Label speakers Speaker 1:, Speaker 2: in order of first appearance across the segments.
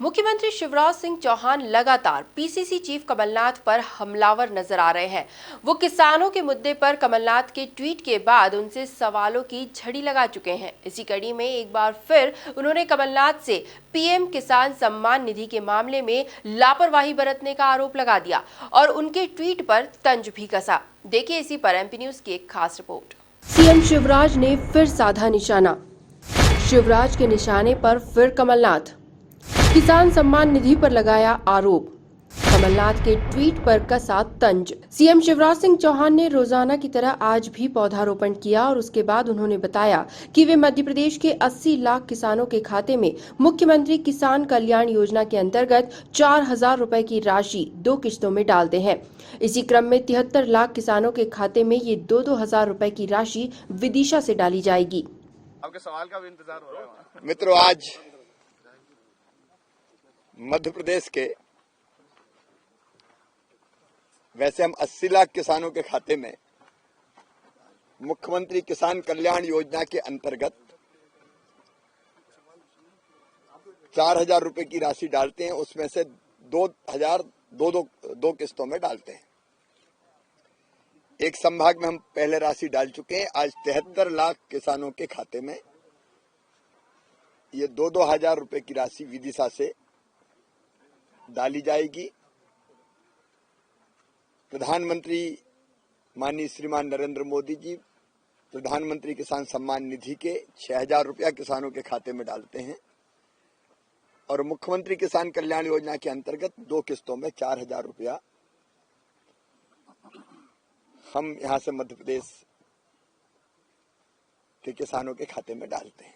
Speaker 1: मुख्यमंत्री शिवराज सिंह चौहान लगातार PCC chief Kamal Nath पर हमलावर नजर आ रहे हैं। वो किसानों के मुद्दे पर कमलनाथ के ट्वीट के बाद उनसे सवालों की झड़ी लगा चुके हैं। इसी कड़ी में एक बार फिर उन्होंने कमलनाथ से पीएम किसान सम्मान निधि के मामले में लापरवाही बरतने का आरोप लगा दिया और उनके ट्वीट पर तंज भी कसा। देखिए इसी पर एमपी न्यूज की एक खास रिपोर्ट। सीएम शिवराज ने फिर साधा निशाना। शिवराज के निशाने पर फिर कमलनाथ। किसान सम्मान निधि पर लगाया आरोप। कमलनाथ के ट्वीट पर कसा तंज। सीएम शिवराज सिंह चौहान ने रोजाना की तरह आज भी पौधारोपण किया और उसके बाद उन्होंने बताया कि वे मध्य प्रदेश के 80 लाख किसानों के खाते में मुख्यमंत्री किसान कल्याण योजना के अंतर्गत 4,000 रुपए की राशि 2 किश्तों में डालते हैं। इसी क्रम में 73 लाख किसानों के खाते में ये 2-2 हजार रुपए की राशि विदिशा से डाली जाएगी।
Speaker 2: आपके सवाल का भी इंतजार हो रहा है।
Speaker 3: मित्रों, आज मध्य प्रदेश के वैसे हम 80 लाख किसानों के खाते में मुख्यमंत्री किसान कल्याण योजना के अंतर्गत 4,000 रुपए की राशि डालते हैं। उसमें से 2,000 दो किस्तों में डालते हैं। एक संभाग में हम पहले राशि डाल चुके हैं। आज 73 लाख किसानों के खाते में ये 2-2 हजार रुपए की राशि विदिशा से डाली जाएगी। प्रधानमंत्री माननीय श्रीमान नरेंद्र मोदी जी प्रधानमंत्री किसान सम्मान निधि के 6,000 रुपया किसानों के खाते में डालते हैं और मुख्यमंत्री किसान कल्याण योजना के अंतर्गत 2 किस्तों में 4,000 रुपया हम यहां से मध्य प्रदेश के किसानों के खाते में डालते हैं।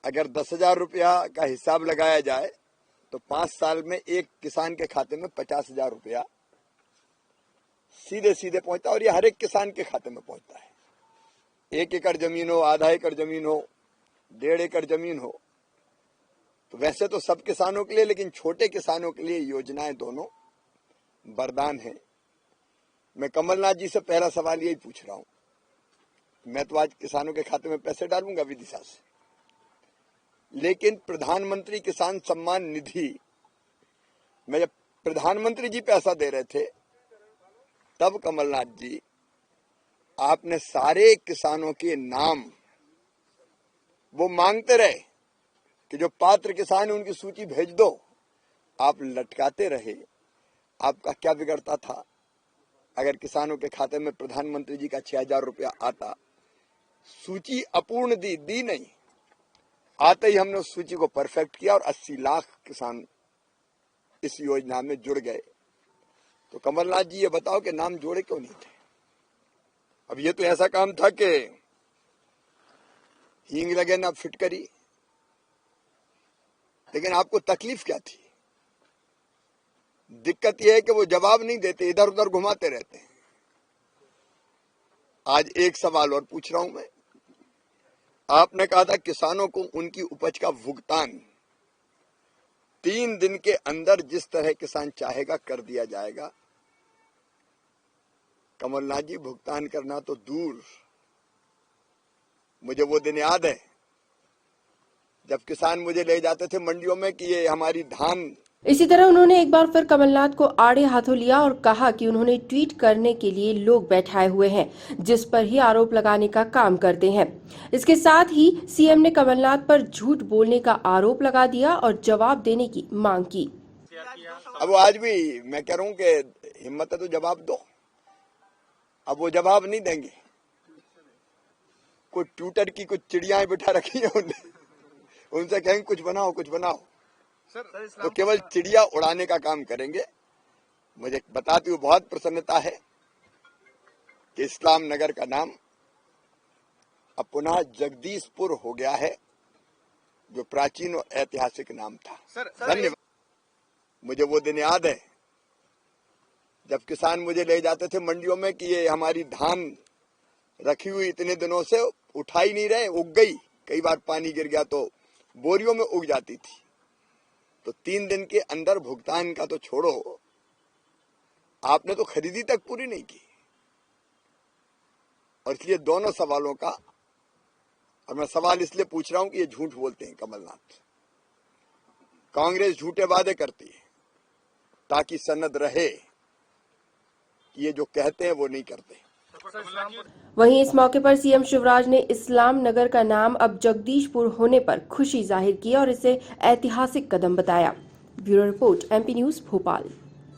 Speaker 3: अगर 10,000 रुपया का हिसाब लगाया जाए तो 5 साल में एक किसान के खाते में 50,000 रुपया सीधे सीधे पहुंचता है और ये हर एक किसान के खाते में पहुंचता है। 1 एकड़ जमीन हो, आधा एकड़ जमीन हो, 1.5 एकड़ जमीन हो, तो वैसे तो सब किसानों के लिए, लेकिन छोटे किसानों के लिए योजनाएं दोनों वरदान है। मैं कमलनाथ जी से पहला सवाल यही पूछ रहा हूं, मैं तो आज किसानों के खाते में पैसे डालूंगा विदिशा से, लेकिन प्रधानमंत्री किसान सम्मान निधि में जब प्रधानमंत्री जी पैसा दे रहे थे तब कमलनाथ जी आपने सारे किसानों के नाम वो मांगते रहे कि जो पात्र किसान है उनकी सूची भेज दो, आप लटकाते रहे। आपका क्या बिगड़ता था? अगर किसानों के खाते में प्रधानमंत्री जी का 6,000 रुपया आता, सूची अपूर्ण दी नहीं, आते ही हमने उस सूची को परफेक्ट किया और 80 लाख किसान इस योजना में जुड़ गए। तो कमलनाथ जी ये बताओ कि नाम जोड़े क्यों नहीं थे? अब ये तो ऐसा काम था कि हींग लगे ना फिटकरी, लेकिन आपको तकलीफ क्या थी? दिक्कत यह है कि वो जवाब नहीं देते, इधर उधर घुमाते रहते हैं। आज एक सवाल और पूछ रहा हूं मैं। आपने कहा था किसानों को उनकी उपज का भुगतान 3 दिन के अंदर जिस तरह किसान चाहेगा कर दिया जाएगा। कमलनाथ जी, भुगतान करना तो दूर, मुझे वो दिन याद है जब किसान मुझे ले जाते थे मंडियों में कि ये हमारी धान।
Speaker 1: इसी तरह उन्होंने एक बार फिर कमलनाथ को आड़े हाथों लिया और कहा कि उन्होंने ट्वीट करने के लिए लोग बैठाए हुए हैं, जिस पर ही आरोप लगाने का काम करते हैं। इसके साथ ही सीएम ने कमलनाथ पर झूठ बोलने का आरोप लगा दिया और जवाब देने की मांग की।
Speaker 3: अब आज भी मैं कह रहा हूं कि हिम्मत है तो जवाब दो। अब वो जवाब नहीं देंगे। कुछ ट्विटर की कुछ चिड़ियाएं बिठा रखी है उनसे कहेंगे कुछ बनाओ कुछ बनाओ, तो केवल चिड़िया उड़ाने का काम करेंगे। मुझे बताते हुए बहुत प्रसन्नता है कि इस्लाम नगर का नाम अब पुनः जगदीशपुर हो गया है, जो प्राचीन और ऐतिहासिक नाम था। धन्यवाद। मुझे वो दिन याद है जब किसान मुझे ले जाते थे मंडियों में कि ये हमारी धान रखी हुई इतने दिनों से उठा ही नहीं रहे, उग गई। कई बार पानी गिर गया तो बोरियों में उग जाती थी। तो 3 दिन के अंदर भुगतान का तो छोड़ो, आपने तो खरीदी तक पूरी नहीं की। और इसलिए दोनों सवालों का, और मैं सवाल इसलिए पूछ रहा हूं कि ये झूठ बोलते हैं कमलनाथ। कांग्रेस झूठे वादे करती है ताकि सनद रहे कि ये जो कहते हैं वो नहीं करते।
Speaker 1: वहीं इस मौके पर सीएम शिवराज ने इस्लाम नगर का नाम अब जगदीशपुर होने पर खुशी जाहिर की और इसे ऐतिहासिक कदम बताया। Bureau report, MP news, Bhopal.